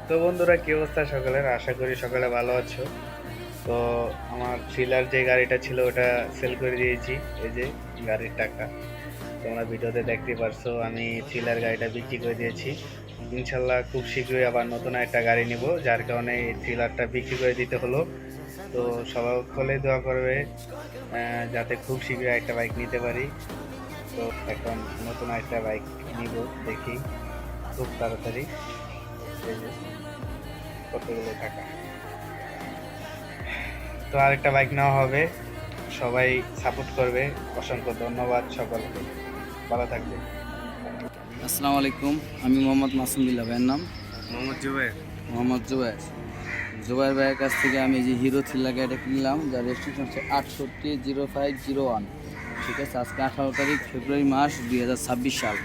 তো বন্ধুরা, কি অবস্থা সকলের? আশা করি সকালে ভালো আছো। তো আমার থ্রিলার যে গাড়িটা ছিল ওটা সেল করে দিয়েছি। এই যে গাড়ির টাকা তোমরা ভিডিওতে দেখতে পারছো। আমি থ্রিলার গাড়িটা বিক্রি করে দিয়েছি। ইনশাল্লাহ খুব শীঘ্রই আবার নতুন একটা গাড়ি নিব, যার কারণে এই থ্রিলারটা বিক্রি করে দিতে হলো। তো সকলে দোয়া করবে যাতে খুব শীঘ্রই একটা বাইক নিতে পারি। তো এখন নতুন একটা বাইক নিব, দেখি খুব তাড়াতাড়ি। এই যে কতগুলো টাকা, তো আরেকটা বাইক নেওয়া হবে। সবাই সাপোর্ট করবে। অসংখ্য ধন্যবাদ সকলকে। ভালো থাকবে। আসসালামু আলাইকুম। আমি মোহাম্মদ মাসুম বিল্লাহ, ভাইয়ের নাম মোহাম্মদ জুবাইর। মোহাম্মদ জুবাইর। জুবাইর ভাইয়ের কাছ থেকে আমি যে হিরো থ্রিলার গাড়িটা কিনলাম, যার রেজিস্ট্রেশন হচ্ছে 680501। ঠিক আছে, আজকে 18 তারিখ ফেব্রুয়ারি মাস 2026 সাল।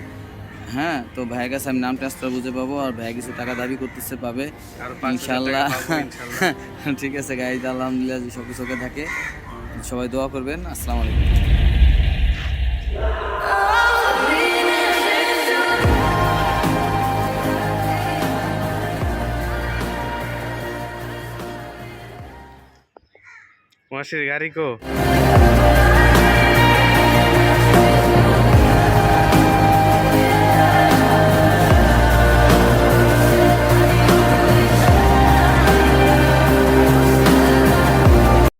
হ্যাঁ, তো ভাইয়ের কাছে আমি নাম ট্রান্সফার বুঝে পাবো, আর ভাই কিছু টাকা দাবি করতেছে, পাবে ইনশাল্লাহ। ঠিক আছে, গাড়িটা আলহামদুলিল্লাহ যে সব কিছু থাকে। সবাই দোয়া করবেন। আসসালামু আলাইকুম। মাসির গাড়ি কো?